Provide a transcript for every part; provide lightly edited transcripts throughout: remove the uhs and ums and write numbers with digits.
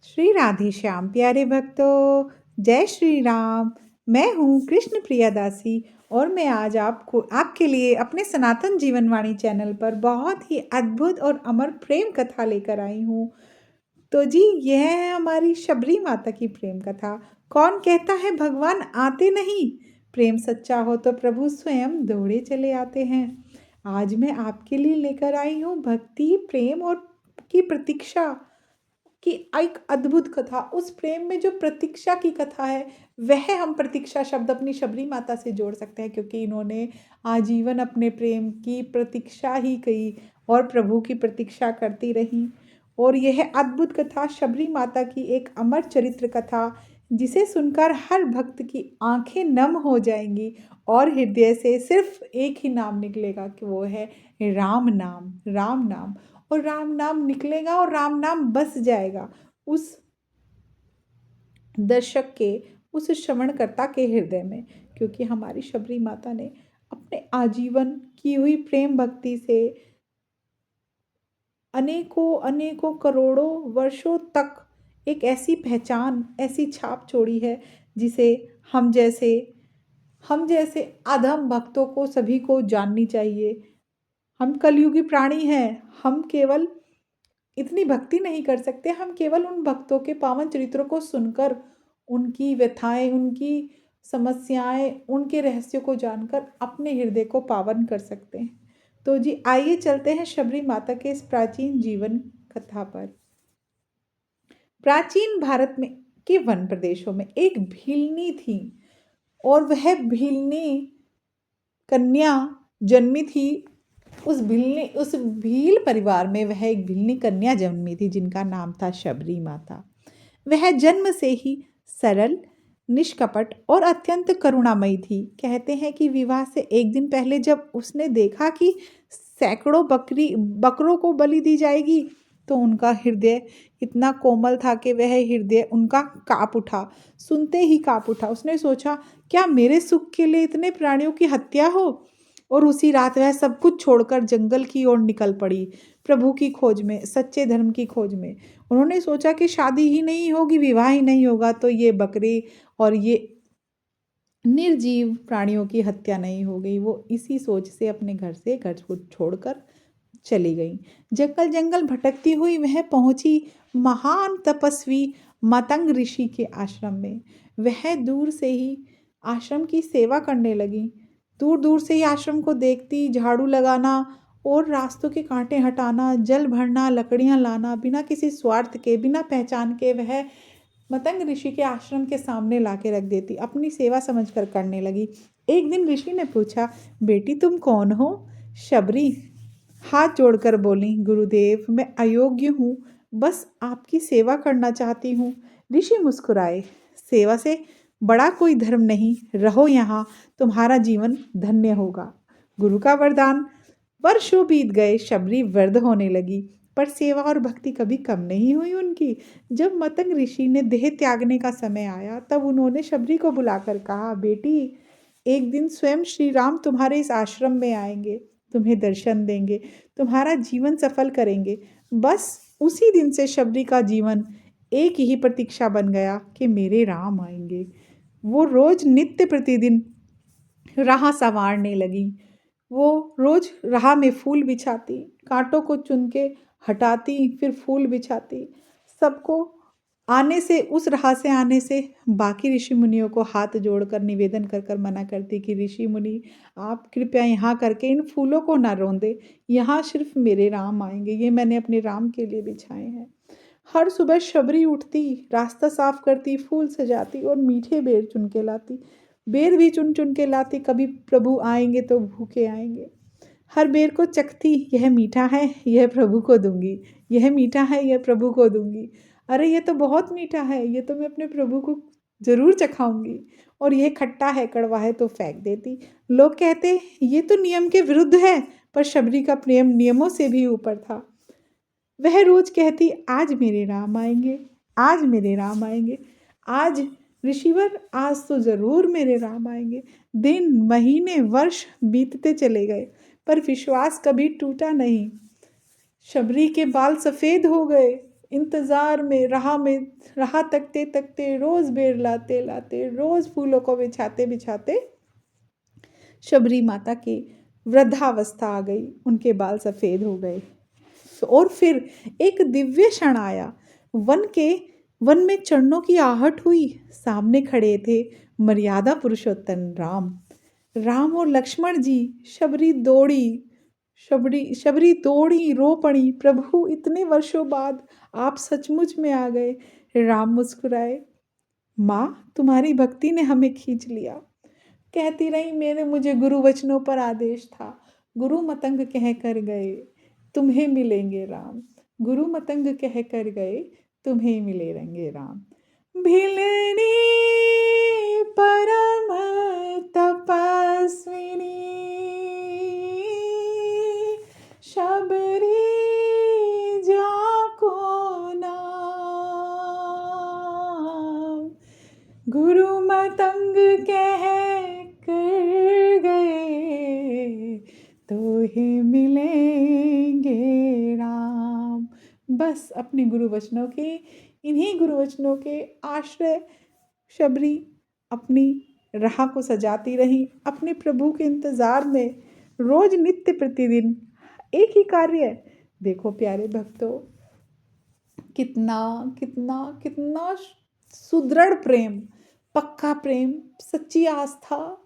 श्री राधे श्याम प्यारे भक्तों, जय श्री राम। मैं हूँ कृष्ण प्रिया दासी और मैं आज आपके लिए अपने सनातन जीवनवाणी चैनल पर बहुत ही अद्भुत और अमर प्रेम कथा लेकर आई हूँ। तो जी, यह है हमारी शबरी माता की प्रेम कथा। कौन कहता है भगवान आते नहीं? प्रेम सच्चा हो तो प्रभु स्वयं दौड़े चले आते हैं। आज मैं आपके लिए लेकर आई हूँ भक्ति, प्रेम और की प्रतीक्षा कि एक अद्भुत कथा। उस प्रेम में जो प्रतीक्षा की कथा है, वह हम प्रतीक्षा शब्द अपनी शबरी माता से जोड़ सकते हैं, क्योंकि इन्होंने आजीवन अपने प्रेम की प्रतीक्षा ही की और प्रभु की प्रतीक्षा करती रही। और यह अद्भुत कथा शबरी माता की एक अमर चरित्र कथा, जिसे सुनकर हर भक्त की आंखें नम हो जाएंगी और हृदय से सिर्फ एक ही नाम निकलेगा कि वो है राम नाम। राम नाम और राम नाम निकलेगा और राम नाम बस जाएगा उस दर्शक के, उस श्रवणकर्ता के हृदय में, क्योंकि हमारी शबरी माता ने अपने आजीवन की हुई प्रेम भक्ति से अनेकों अनेकों करोड़ों वर्षों तक एक ऐसी पहचान, ऐसी छाप छोड़ी है, जिसे हम जैसे हम जैसे अधम भक्तों को सभी को जाननी चाहिए। हम कलयुगी प्राणी हैं। हम केवल इतनी भक्ति नहीं कर सकते, हम केवल उन भक्तों के पावन चरित्रों को सुनकर, उनकी व्यथाएं, उनकी समस्याएं, उनके रहस्यों को जानकर अपने हृदय को पावन कर सकते हैं। तो जी, आइए चलते हैं शबरी माता के इस प्राचीन जीवन कथा पर। प्राचीन भारत में के वन प्रदेशों में एक भीलनी थी और वह भीलनी कन्या जन्मी थी। उस भील परिवार में वह एक भीलनी कन्या जन्मी थी, जिनका नाम था शबरी माता। वह जन्म से ही सरल, निष्कपट और अत्यंत करुणामयी थी। कहते हैं कि विवाह से एक दिन पहले जब उसने देखा कि सैकड़ों बकरों को बलि दी जाएगी, तो उनका हृदय इतना कोमल था कि वह हृदय उनका काँप उठा। सुनते ही काँप उठा। उसने सोचा, क्या मेरे सुख के लिए इतने प्राणियों की हत्या हो? और उसी रात वह सब कुछ छोड़कर जंगल की ओर निकल पड़ी, प्रभु की खोज में, सच्चे धर्म की खोज में। उन्होंने सोचा कि शादी ही नहीं होगी, विवाह ही नहीं होगा, तो ये बकरी और ये निर्जीव प्राणियों की हत्या नहीं हो गई। वो इसी सोच से अपने घर को छोड़कर चली गई। जंगल जंगल भटकती हुई वह पहुंची महान तपस्वी मतंग ऋषि के आश्रम में। वह दूर से ही आश्रम की सेवा करने लगी। दूर दूर से ही आश्रम को देखती, झाड़ू लगाना और रास्तों के कांटे हटाना, जल भरना, लकड़ियां लाना, बिना किसी स्वार्थ के, बिना पहचान के वह मतंग ऋषि के आश्रम के सामने लाके रख देती। अपनी सेवा समझकर करने लगी। एक दिन ऋषि ने पूछा, बेटी तुम कौन हो? शबरी हाथ जोड़कर बोली, गुरुदेव मैं अयोग्य हूँ, बस आपकी सेवा करना चाहती हूँ। ऋषि मुस्कुराए, सेवा से बड़ा कोई धर्म नहीं, रहो यहाँ, तुम्हारा जीवन धन्य होगा। गुरु का वरदान। वर्षों बीत गए, शबरी वृद्ध होने लगी, पर सेवा और भक्ति कभी कम नहीं हुई उनकी। जब मतंग ऋषि ने देह त्यागने का समय आया, तब उन्होंने शबरी को बुलाकर कहा, बेटी एक दिन स्वयं श्री राम तुम्हारे इस आश्रम में आएंगे, तुम्हें दर्शन देंगे, तुम्हारा जीवन सफल करेंगे। बस उसी दिन से शबरी का जीवन एक ही प्रतीक्षा बन गया कि मेरे राम आएंगे। वो रोज नित्य प्रतिदिन राह संवारने लगी। वो रोज राह में फूल बिछाती, कांटों को चुन के हटाती, फिर फूल बिछाती। सबको उस राह से आने से बाकी ऋषि मुनियों को हाथ जोड़कर निवेदन कर कर मना करती कि ऋषि मुनि, आप कृपया यहाँ करके इन फूलों को ना रौंदे, यहाँ सिर्फ मेरे राम आएंगे, ये मैंने अपने राम के लिए बिछाए हैं। हर सुबह शबरी उठती, रास्ता साफ करती, फूल सजाती और मीठे बेर चुन के लाती। बेर भी चुन चुन के लाती, कभी प्रभु आएंगे तो भूखे आएंगे। हर बेर को चखती, यह मीठा है, यह प्रभु को दूंगी, यह मीठा है, यह प्रभु को दूंगी। अरे ये तो बहुत मीठा है, ये तो मैं अपने प्रभु को जरूर चखाऊंगी। और यह खट्टा है, कड़वा है, तो फेंक देती। लोग कहते ये तो नियम के विरुद्ध है, पर शबरी का प्रेम नियमों से भी ऊपर था। वह रोज कहती, आज मेरे राम आएंगे, आज मेरे राम आएंगे, आज ऋषिवर, आज तो जरूर मेरे राम आएंगे। दिन, महीने, वर्ष बीतते चले गए, पर विश्वास कभी टूटा नहीं। शबरी के बाल सफेद हो गए, इंतज़ार में राह तकते तकते, रोज़ बेर लाते लाते, रोज़ फूलों को बिछाते बिछाते शबरी माता की वृद्धावस्था आ गई, उनके बाल सफ़ेद हो गए। और फिर एक दिव्य क्षण आया। वन में चरणों की आहट हुई। सामने खड़े थे मर्यादा पुरुषोत्तम राम और लक्ष्मण जी। शबरी दौड़ी, रो पड़ी, प्रभु इतने वर्षों बाद आप सचमुच में आ गए। राम मुस्कुराए, माँ तुम्हारी भक्ति ने हमें खींच लिया। कहती रही, मुझे गुरु वचनों पर आदेश था। गुरु मतंग कह कर गए तुम्हें मिलेंगे राम। गुरु मतंग कह कर गए तुम्हें मिलेंगे राम। भिलनी परम तपस्विनी शबरी जाको नाम। गुरु मतंग कह कर गए तो ही मिलेंगे राम। बस अपने गुरु वचनों के, इन्हीं गुरु वचनों के आश्रय शबरी अपनी राह को सजाती रही, अपने प्रभु के इंतज़ार में। रोज नित्य प्रतिदिन एक ही कार्य। देखो प्यारे भक्तों, कितना कितना कितना सुदृढ़ प्रेम, पक्का प्रेम, सच्ची आस्था,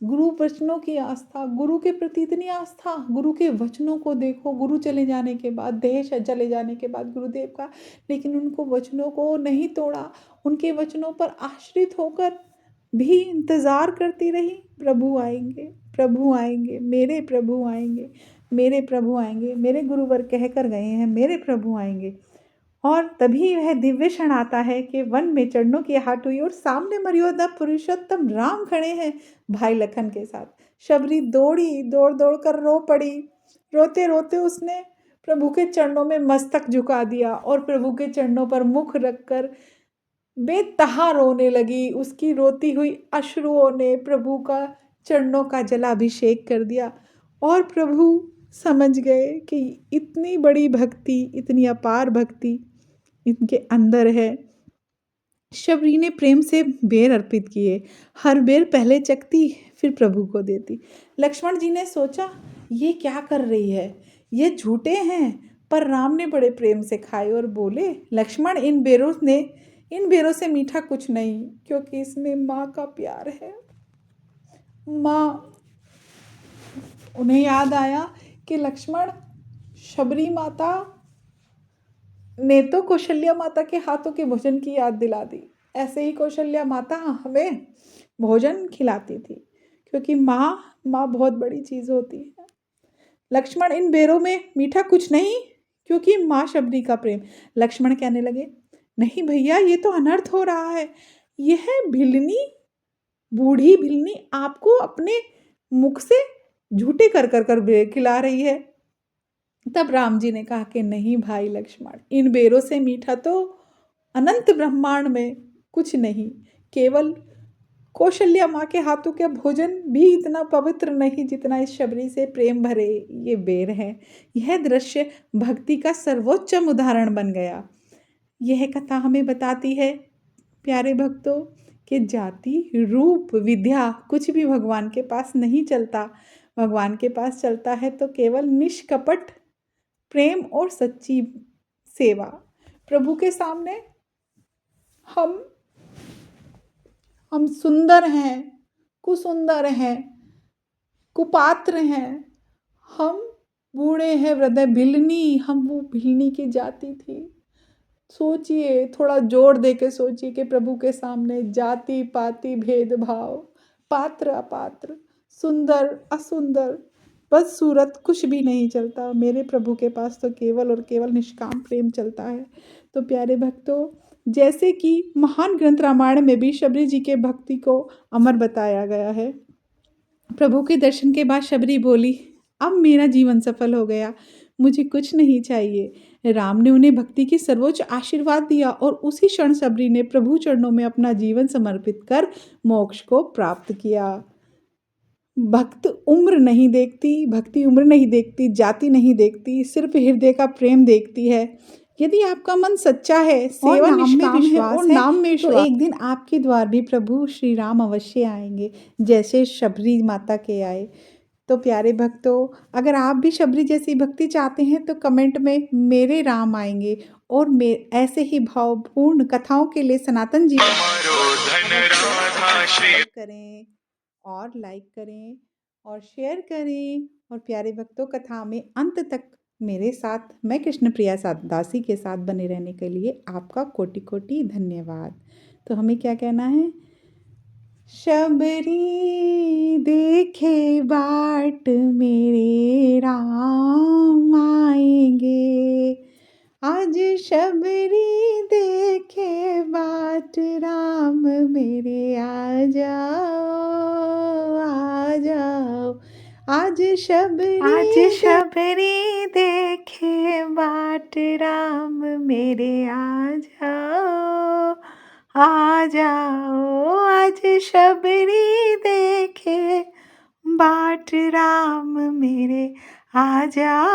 गुरु वचनों की आस्था, गुरु के प्रति इतनी आस्था। गुरु के वचनों को देखो, गुरु चले जाने के बाद, देह चले जाने के बाद गुरुदेव का, लेकिन उनको वचनों को नहीं तोड़ा। उनके वचनों पर आश्रित होकर भी इंतज़ार करती रही। प्रभु आएंगे, प्रभु आएंगे, मेरे प्रभु आएंगे, मेरे प्रभु आएंगे। मेरे गुरुवर कह कर गए हैं मेरे प्रभु आएंगे। और तभी वह दिव्य क्षण आता है कि वन में चरणों की आहट हुई और सामने मर्यादा पुरुषोत्तम राम खड़े हैं भाई लखन के साथ। शबरी दौड़ दौड़ कर रो पड़ी। रोते रोते उसने प्रभु के चरणों में मस्तक झुका दिया और प्रभु के चरणों पर मुख रखकर बेतहा रोने लगी। उसकी रोती हुई अश्रुओं ने प्रभु का चरणों का जलाभिषेक कर दिया और प्रभु समझ गए कि इतनी बड़ी भक्ति, इतनी अपार भक्ति इनके अंदर है। शबरी ने प्रेम से बेर अर्पित किए। हर बेर पहले चखती फिर प्रभु को देती। लक्ष्मण जी ने सोचा, ये क्या कर रही है, ये झूठे हैं। पर राम ने बड़े प्रेम से खाए और बोले, लक्ष्मण इन बेरों से मीठा कुछ नहीं, क्योंकि इसमें माँ का प्यार है। माँ, उन्हें याद आया कि लक्ष्मण, शबरी माता ने तो कौशल्या माता के हाथों के भोजन की याद दिला दी। ऐसे ही कौशल्या माता हमें भोजन खिलाती थी, क्योंकि माँ बहुत बड़ी चीज़ होती है। लक्ष्मण इन बेरों में मीठा कुछ नहीं, क्योंकि माँ शबरी का प्रेम। लक्ष्मण कहने लगे, नहीं भैया, ये तो अनर्थ हो रहा है। यह बूढ़ी भिलनी आपको अपने मुख से झूठे कर खिला रही है। तब राम जी ने कहा कि नहीं भाई लक्ष्मण, इन बेरों से मीठा तो अनंत ब्रह्मांड में कुछ नहीं, केवल कौशल्या माँ के हाथों के भोजन भी इतना पवित्र नहीं जितना इस शबरी से प्रेम भरे ये बेर है। यह दृश्य भक्ति का सर्वोच्चम उदाहरण बन गया। यह कथा हमें बताती है प्यारे भक्तों कि जाति, रूप, विद्या कुछ भी भगवान के पास नहीं चलता। भगवान के पास चलता है तो केवल निष्कपट प्रेम और सच्ची सेवा। प्रभु के सामने हम सुंदर हैं, कुसुंदर हैं, कुपात्र हैं, हम बूढ़े हैं, हृदय भिलनी, हम वो भिलनी की जाति थी। सोचिए, थोड़ा जोर दे के सोचिए कि प्रभु के सामने जाति पाति भेदभाव, पात्र अपात्र, सुंदर असुंदर, बस सूरत कुछ भी नहीं चलता। मेरे प्रभु के पास तो केवल और केवल निष्काम प्रेम चलता है। तो प्यारे भक्तों, जैसे कि महान ग्रंथ रामायण में भी शबरी जी के भक्ति को अमर बताया गया है। प्रभु के दर्शन के बाद शबरी बोली, अब मेरा जीवन सफल हो गया, मुझे कुछ नहीं चाहिए। राम ने उन्हें भक्ति की सर्वोच्च आशीर्वाद दिया और उसी क्षण शबरी ने प्रभु चरणों में अपना जीवन समर्पित कर मोक्ष को प्राप्त किया। भक्ति उम्र नहीं देखती, जाति नहीं देखती, सिर्फ हृदय का प्रेम देखती है। यदि आपका मन सच्चा है, सेवा निष्काम है और नाम में विश्वास, तो एक दिन आपके द्वार भी प्रभु श्री राम अवश्य आएंगे, जैसे शबरी माता के आए। तो प्यारे भक्तों, अगर आप भी शबरी जैसी भक्ति चाहते हैं तो कमेंट में मेरे राम आएंगे और ऐसे ही भावपूर्ण कथाओं के लिए सनातन जीवन करें और लाइक करें और शेयर करें। और प्यारे भक्तों, कथा में अंत तक मेरे साथ, मैं कृष्ण प्रिया दासी के साथ बने रहने के लिए आपका कोटि कोटि धन्यवाद। तो हमें क्या कहना है? शबरी देखे बाट मेरे राम आएंगे, आज शबरी देखे बाट राम मेरे आ जाओ, आज शबरी देखे बाट राम मेरे आ जाओ, आज शबरी देखे बाट राम मेरे आ जाओ।